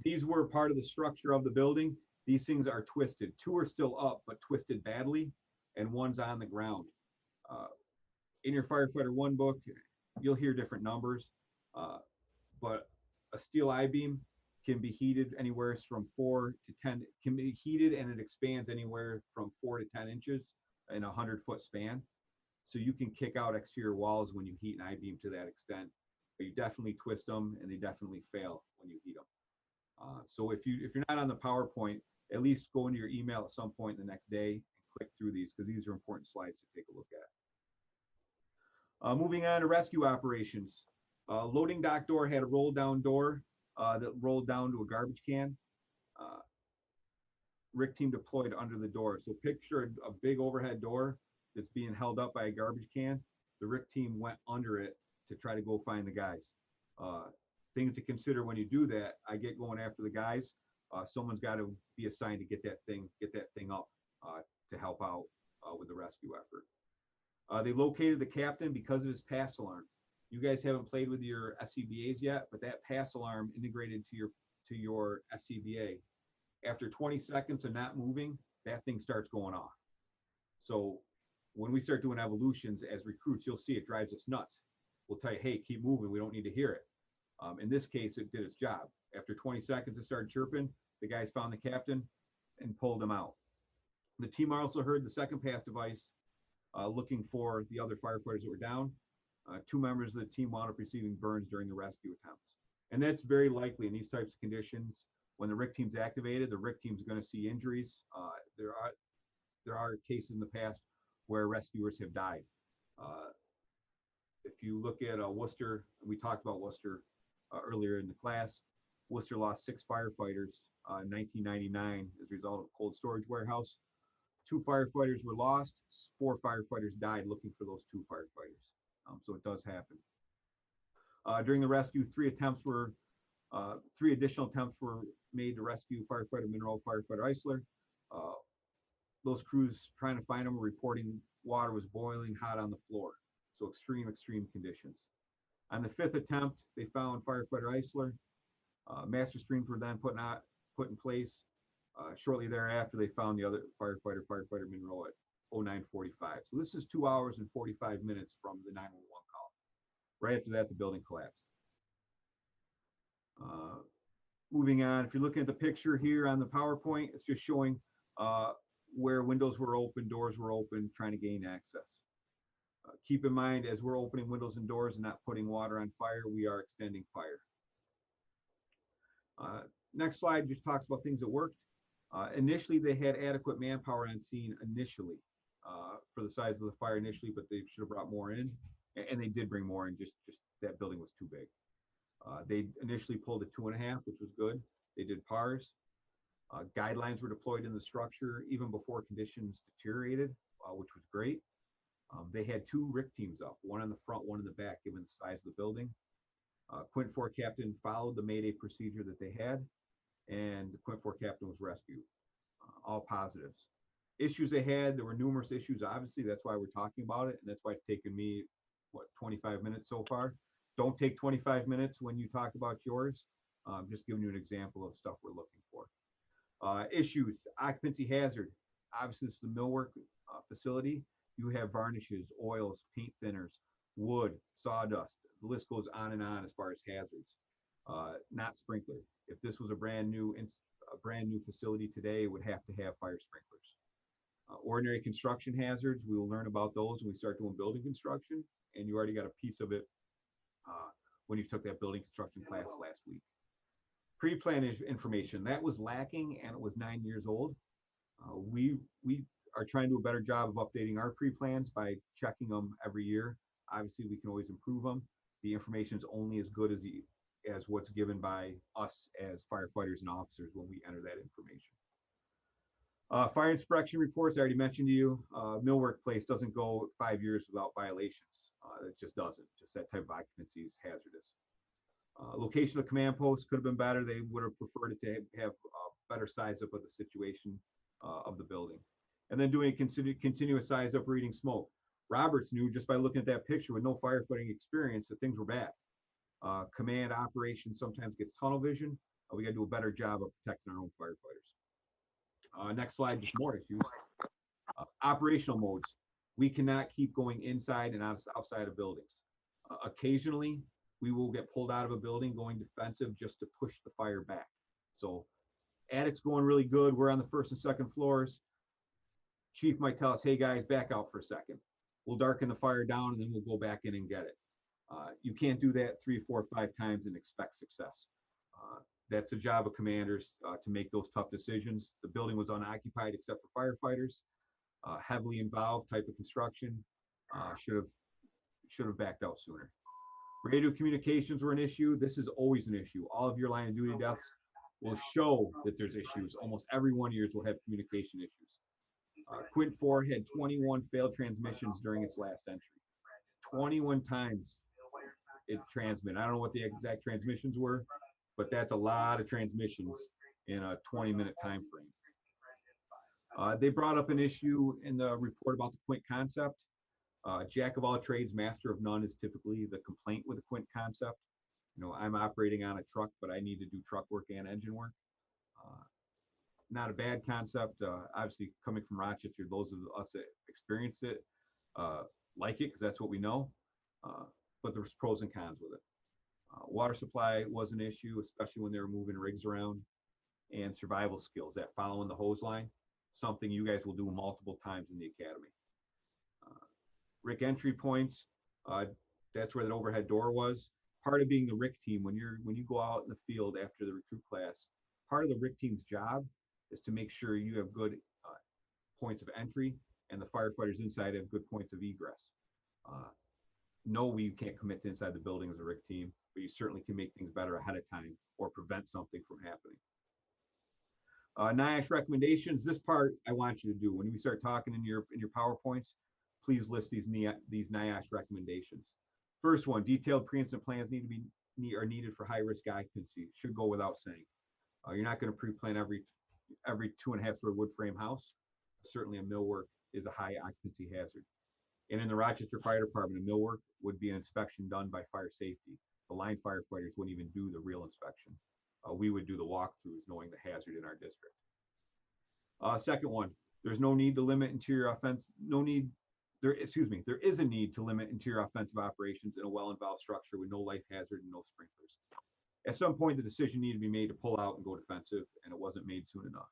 These were part of the structure of the building. These things are twisted. 2 are still up, but twisted badly. and one's on the ground. In your firefighter one book, you'll hear different numbers, but a steel I-beam can be heated anywhere from 4 to 10, can be heated and it expands anywhere from 4 to 10 inches in a 100-foot span. So you can kick out exterior walls when you heat an I-beam to that extent, but you definitely twist them and they definitely fail when you heat them. So if you're not on the PowerPoint, at least go into your email at some point the next day and click through these, because these are important slides to take a look at. Moving on to rescue operations. Loading dock door had a roll down door that rolled down to a garbage can. RIC team deployed under the door. So picture a big overhead door that's being held up by a garbage can. The RIC team went under it to try to go find the guys. Things to consider when you do that: I get going after the guys. Someone's got to be assigned to get that thing up to help out with the rescue effort. They located the captain because of his pass alarm. You guys haven't played with your SCBAs yet, but that pass alarm integrated to your SCBA. After 20 seconds of not moving, that thing starts going off. So when we start doing evolutions as recruits, you'll see it drives us nuts. We'll tell you, hey, keep moving. We don't need to hear it. In this case, it did its job. After 20 seconds, it started chirping. The guys found the captain and pulled him out. The team also heard the second pass device looking for the other firefighters that were down. 2 members of the team wound up receiving burns during the rescue attempts. And that's very likely in these types of conditions. When the RIC team's activated, the RIC team's going to see injuries. There are cases in the past where rescuers have died. If you look at Worcester, we talked about Worcester earlier in the class. Worcester lost 6 firefighters in 1999 as a result of a cold storage warehouse. 2 firefighters were lost. 4 firefighters died looking for those 2 firefighters. So it does happen. During the rescue, 3 additional attempts were made to rescue firefighter Monroe, firefighter Eisler. Those crews trying to find them were reporting water was boiling hot on the floor. So extreme conditions. On the 5th attempt, they found firefighter Eisler. Master streams were then put in place. Shortly thereafter, they found the other firefighter Monroe at 09:45. So this is 2 hours and 45 minutes from the 911 call. Right after that, the building collapsed. Moving on, if you're looking at the picture here on the PowerPoint, it's just showing where windows were open, doors were open, trying to gain access. Keep in mind, as we're opening windows and doors and not putting water on fire, we are extending fire. Next slide just talks about things that worked. Initially, they had adequate manpower on scene initially for the size of the fire initially, but they should have brought more in. And they did bring more in, just that building was too big. They initially pulled a 2.5, which was good. They did PARs. Guidelines were deployed in the structure even before conditions deteriorated, which was great. They had 2 RIC teams up, one on the front, one in the back, given the size of the building. Quint 4 captain followed the Mayday procedure that they had, and the Quint 4 captain was rescued. All positives. Issues they had, there were numerous issues, obviously. That's why we're talking about it, and that's why it's taken me, 25 minutes so far. Don't take 25 minutes when you talk about yours. Just giving you an example of stuff we're looking for. Issues, occupancy hazard. Obviously, this is the millwork facility. You have varnishes, oils, paint thinners, wood, sawdust. The list goes on and on as far as hazards. Not sprinkler. If this was a brand new facility today, it would have to have fire sprinklers. Ordinary construction hazards, we will learn about those when we start doing building construction, and you already got a piece of it when you took that building construction class last week. Pre-plan information, that was lacking, and it was 9 years old. We are trying to do a better job of updating our pre-plans by checking them every year. Obviously, we can always improve them. The information is only as good as what's given by us as firefighters and officers when we enter that information. Fire inspection reports, I already mentioned to you, millwork place doesn't go 5 years without violations. It just doesn't. Just that type of occupancy is hazardous. Location of command posts could have been better. They would have preferred it to have better size up of the situation of the building. And then doing a continuous size up reading smoke. Roberts knew just by looking at that picture with no firefighting experience that things were bad. Command operations sometimes gets tunnel vision. We got to do a better job of protecting our own firefighters. Next slide, just more issues. Operational modes. We cannot keep going inside and outside of buildings. Occasionally, we will get pulled out of a building going defensive just to push the fire back. So attic's going really good. We're on the first and second floors. Chief might tell us, hey guys, back out for a second. We'll darken the fire down and then we'll go back in and get it. You can't do that 3, 4, 5 times and expect success. That's the job of commanders to make those tough decisions. The building was unoccupied except for firefighters. Heavily involved type of construction. Should have backed out sooner. Radio communications were an issue. This is always an issue. All of your line of duty deaths will show that there's issues. Almost every 1 year will have communication issues. Quint 4 had 21 failed transmissions during its last entry. 21 times it transmitted. I don't know what the exact transmissions were, but that's a lot of transmissions in a 20-minute time frame. They brought up an issue in the report about the Quint concept. Jack of all trades, master of none is typically the complaint with the Quint concept. You know, I'm operating on a truck, but I need to do truck work and engine work. Not a bad concept. Obviously, coming from Rochester, those of us that experienced it like it because that's what we know. But there's pros and cons with it. Water supply was an issue, especially when they were moving rigs around, and survival skills, that following the hose line, something you guys will do multiple times in the academy. Rick entry points, that's where that overhead door was. Part of being the Rick team, when you go out in the field after the recruit class, part of the Rick team's job is to make sure you have good points of entry and the firefighters inside have good points of egress. No, we can't commit to inside the building as a Rick team, but you certainly can make things better ahead of time or prevent something from happening. NIOSH recommendations, this part I want you to do. When we start talking in your PowerPoints, please list these NIOSH recommendations. First one, detailed pre-incident plans are needed for high-risk occupancy. Should go without saying. You're not going to pre-plan every 2.5 story wood frame house. Certainly a millwork is a high occupancy hazard. And in the Rochester Fire Department, a millwork would be an inspection done by fire safety. The line firefighters wouldn't even do the real inspection. We would do the walkthroughs knowing the hazard in our district. Second one, there's no need to limit interior offense. There is a need to limit interior offensive operations in a well-involved structure with no life hazard and no sprinklers. At some point, the decision needed to be made to pull out and go defensive, and it wasn't made soon enough.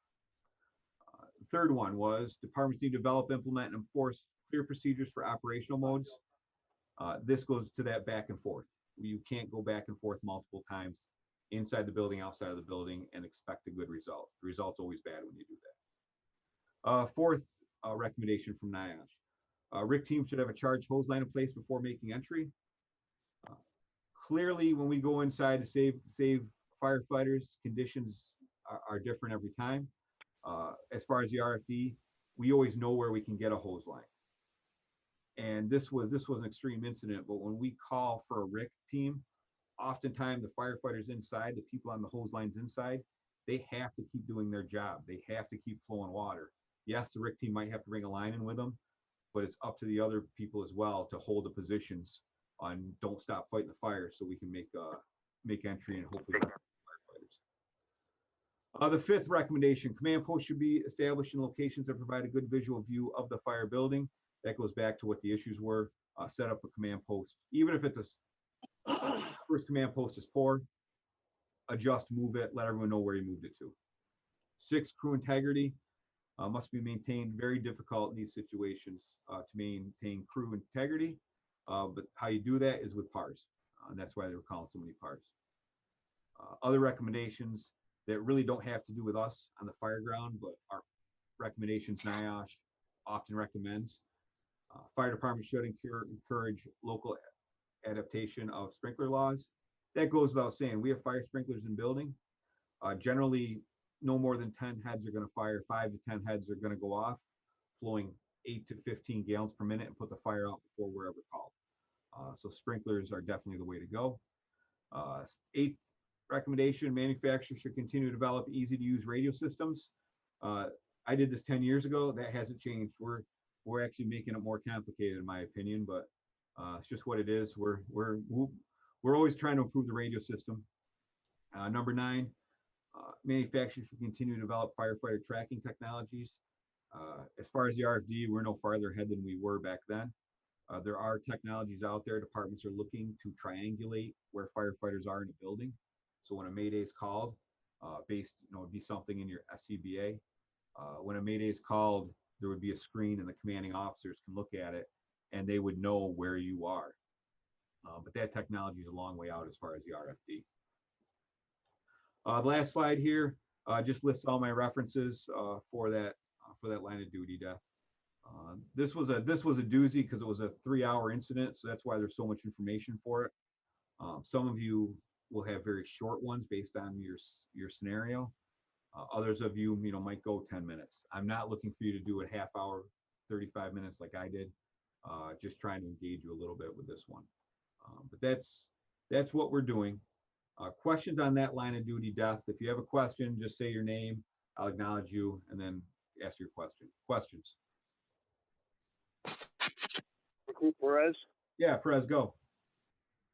The third one was departments need to develop, implement, and enforce clear procedures for operational modes. This goes to that back and forth. You can't go back and forth multiple times inside the building, outside of the building, and expect a good result. The result's always bad when you do that. Fourth recommendation from NIOSH. Rick team should have a charged hose line in place before making entry. Clearly, when we go inside to save firefighters, conditions are different every time. As far as the RFD, we always know where we can get a hose line. And this was an extreme incident, but when we call for a Rick team, oftentimes the firefighters inside, the people on the hose lines inside, they have to keep doing their job. They have to keep flowing water. Yes, the Rick team might have to bring a line in with them, but it's up to the other people as well to hold the positions on don't stop fighting the fire so we can make entry and hopefully firefighters. The fifth recommendation, command posts should be established in locations that provide a good visual view of the fire building. That goes back to what the issues were. Set up a command post. Even if it's a first command post is poor, adjust, move it, let everyone know where you moved it to. 6, crew integrity must be maintained. Very difficult in these situations to maintain crew integrity. But how you do that is with PARs. And that's why they were calling so many PARs. Other recommendations that really don't have to do with us on the fire ground, but are recommendations NIOSH often recommends. Fire department should encourage local adaptation of sprinkler laws. That goes without saying. We have fire sprinklers in building. Generally, no more than 10 heads are going to fire. 5 to 10 heads are going to go off, flowing 8 to 15 gallons per minute and put the fire out before we're ever called. So sprinklers are definitely the way to go. 8th recommendation, manufacturers should continue to develop easy to use radio systems. I did this 10 years ago. That hasn't changed. We're actually making it more complicated in my opinion, but it's just what it is. We're always trying to improve the radio system. Number 9, manufacturers should continue to develop firefighter tracking technologies. As far as the RFD, we're no farther ahead than we were back then. There are technologies out there. Departments are looking to triangulate where firefighters are in a building. So when a Mayday is called, it'd be something in your SCBA. When a Mayday is called, there would be a screen and the commanding officers can look at it and they would know where you are. But that technology is a long way out as far as the RFD. The last slide here just lists all my references for that line of duty death. This was a doozy because it was a 3-hour incident, so that's why there's so much information for it. Some of you will have very short ones based on your scenario. Others of you, might go 10 minutes. I'm not looking for you to do a half hour, 35 minutes like I did. Just trying to engage you a little bit with this one. But that's what we're doing. Questions on that line of duty death. If you have a question, just say your name. I'll acknowledge you and then ask your question. Questions? Recruit Perez. Yeah, Perez, go.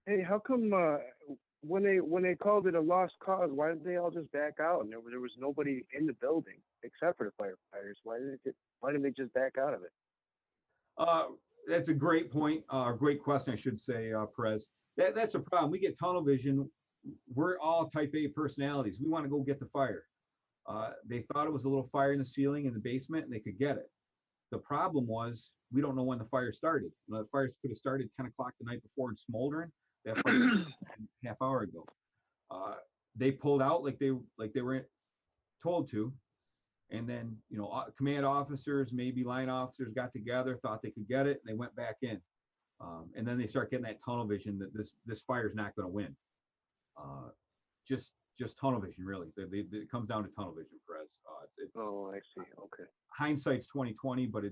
Hey, how come when they called it a lost cause, why didn't they all just back out? And there was nobody in the building except for the firefighters. Why didn't they just back out of it? That's a great point. Great question, I should say, Perez. That's a problem. We get tunnel vision. We're all type A personalities. We want to go get the fire. They thought it was a little fire in the ceiling in the basement and they could get it. The problem was we don't know when the fire started. The fires could have started 10 o'clock the night before and smoldering. That fire half hour ago. They pulled out like they were told to, and then command officers, maybe line officers got together, thought they could get it, and they went back in. And then they start getting that tunnel vision that this fire is not going to win. Just tunnel vision, really. It comes down to tunnel vision, Perez. Oh, I see. Okay. Hindsight's 20/20, but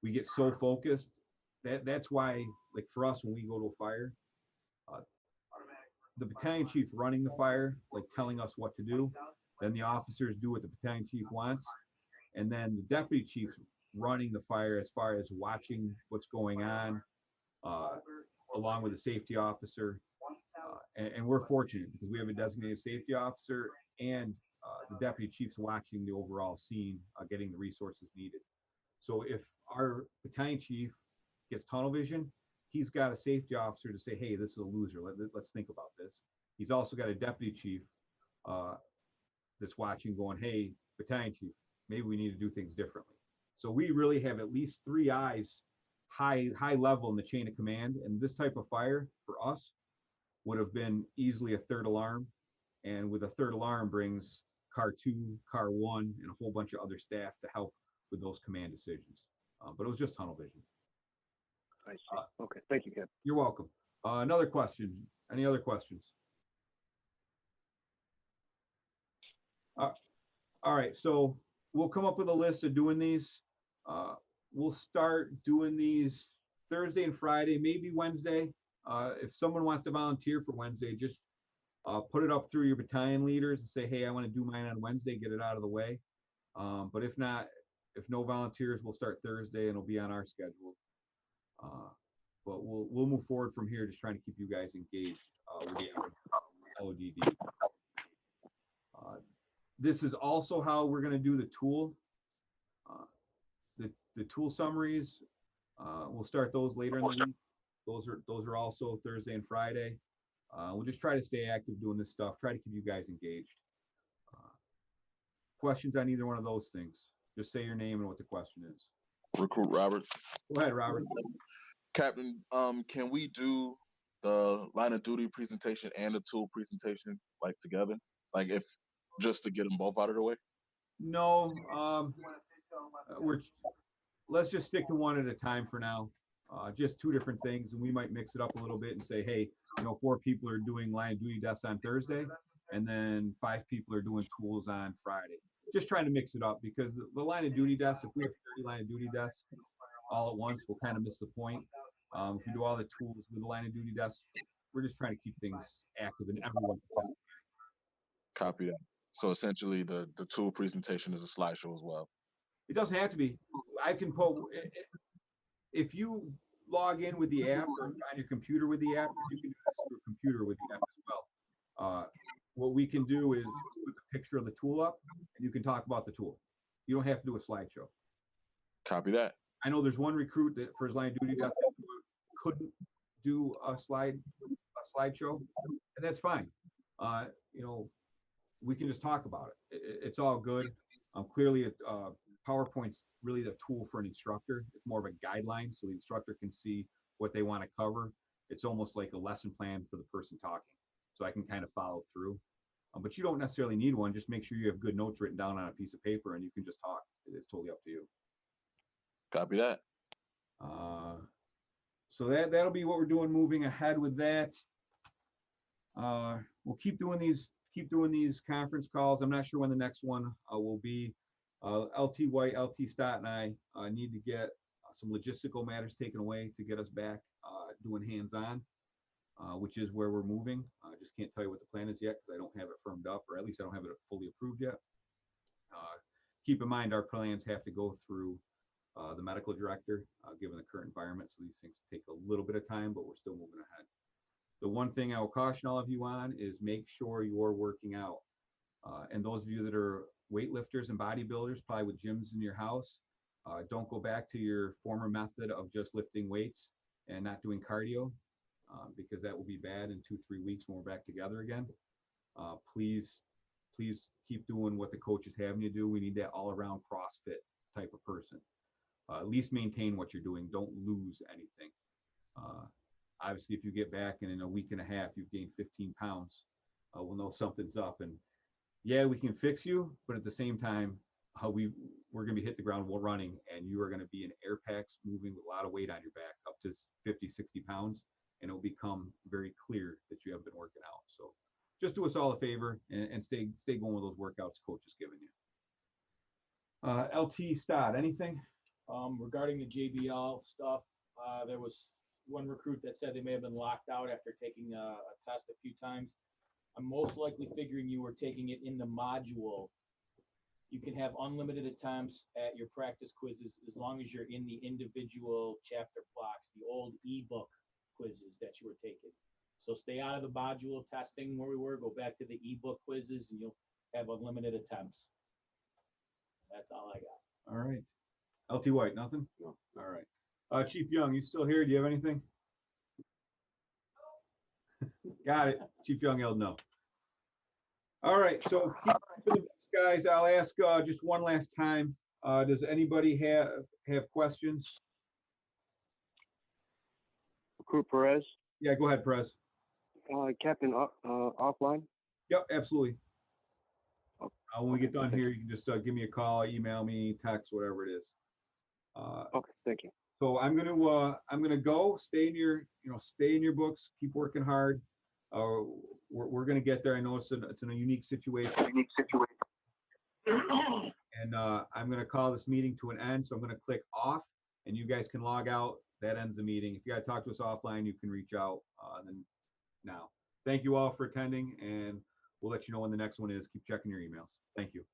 we get so focused. That's why, like for us, when we go to a fire, the battalion chief running the fire, like telling us what to do, then the officers do what the battalion chief wants, and then the deputy chief's running the fire as far as watching what's going on, along with the safety officer. And we're fortunate because we have a designated safety officer and the deputy chief's watching the overall scene, getting the resources needed. So if our battalion chief gets tunnel vision, he's got a safety officer to say, hey, this is a loser. Let's think about this. He's also got a deputy chief that's watching going, hey, battalion chief, maybe we need to do things differently. So we really have at least 3 eyes high level in the chain of command. And this type of fire for us would have been easily a third alarm. And with a third alarm brings car 2, car 1, and a whole bunch of other staff to help with those command decisions. But it was just tunnel vision. I see. Okay. Thank you, Ken. You're welcome. Another question. Any other questions? All right. So we'll come up with a list of doing these. We'll start doing these Thursday and Friday, maybe Wednesday. If someone wants to volunteer for Wednesday, just put it up through your battalion leaders and say, hey, I want to do mine on Wednesday, get it out of the way. But if not, if no volunteers, we'll start Thursday and it'll be on our schedule. But we'll move forward from here, just trying to keep you guys engaged with the LODD. This is also how we're going to do the tool. The tool summaries. We'll start those later in the week. Those are also Thursday and Friday. We'll just try to stay active doing this stuff. Try to keep you guys engaged. Questions on either one of those things? Just say your name and what the question is. Recruit Robert. Go ahead, Robert. Captain, can we do the line of duty presentation and the tool presentation like together? Like if just to get them both out of the way? No, let's just stick to one at a time for now. Just 2 different things, and we might mix it up a little bit and say, hey, 4 people are doing line of duty deaths on Thursday, and then 5 people are doing tools on Friday. Just trying to mix it up because the line of duty deaths, if we have 30 line of duty deaths all at once, we'll kind of miss the point. If we do all the tools with the line of duty deaths, we're just trying to keep things active and everyone. Copy that. So essentially the tool presentation is a slideshow as well. It doesn't have to be. I can put, if you log in with the app or on your computer with the app, you can do this through a computer with the app as well. What we can do is put the picture of the tool up and you can talk about the tool. You don't have to do a slideshow. Copy that. I know there's one recruit that for his line of duty that couldn't do a slideshow, and that's fine. You know, we can just talk about it. It's all good. Clearly, PowerPoint's really the tool for an instructor. It's more of a guideline, so the instructor can see what they want to cover. It's almost like a lesson plan for the person talking, so I can kind of follow through. But you don't necessarily need one. Just make sure you have good notes written down on a piece of paper, and you can just talk. It's totally up to you. Copy that. So that'll be what we're doing moving ahead with that. We'll keep doing these conference calls. I'm not sure when the next one will be. LT White, LT Stott, and I need to get some logistical matters taken away to get us back doing hands-on, which is where we're moving. I just can't tell you what the plan is yet because I don't have it firmed up, or at least I don't have it fully approved yet. Keep in mind our plans have to go through the medical director, given the current environment. So these things take a little bit of time, but we're still moving ahead. The one thing I will caution all of you on is make sure you're working out. And those of you that are weightlifters and bodybuilders, probably with gyms in your house, don't go back to your former method of just lifting weights and not doing cardio, because that will be bad in 2-3 weeks when we're back together again. Please keep doing what the coach is having you do. We need that all-around CrossFit type of person. At least maintain what you're doing. Don't lose anything. Obviously, if you get back and in a week and a half you've gained 15 pounds, we'll know something's up. And yeah, we can fix you, but at the same time, we're going to be hit the ground while running, and you are going to be in air packs moving with a lot of weight on your back, up to 50, 60 pounds, and it'll become very clear that you haven't been working out. So just do us all a favor and stay going with those workouts coach is giving you. LT Stott, anything? Regarding the JBL stuff, there was one recruit that said they may have been locked out after taking a test a few times. I'm most likely figuring you were taking it in the module. You can have unlimited attempts at your practice quizzes as long as you're in the individual chapter blocks, the old ebook quizzes that you were taking. So stay out of the module testing where we were, go back to the ebook quizzes, and you'll have unlimited attempts. That's all I got. All right. LT White, nothing? No. All right. Chief Young, you still here? Do you have anything? Got it. Chief Young yelled no. All right. So keep the best, guys. I'll ask just one last time. Does anybody have questions? Recruit Perez. Yeah, go ahead, Perez. Captain, offline. Yep, absolutely. When we get done here, you can just give me a call, email me, text, whatever it is. Okay, thank you. So I'm gonna go. Stay in your books. Keep working hard. We're gonna get there. I know it's in a unique situation. And I'm gonna call this meeting to an end. So I'm gonna click off, and you guys can log out. That ends the meeting. If you gotta talk to us offline, you can reach out. Then now, thank you all for attending, and we'll let you know when the next one is. Keep checking your emails. Thank you.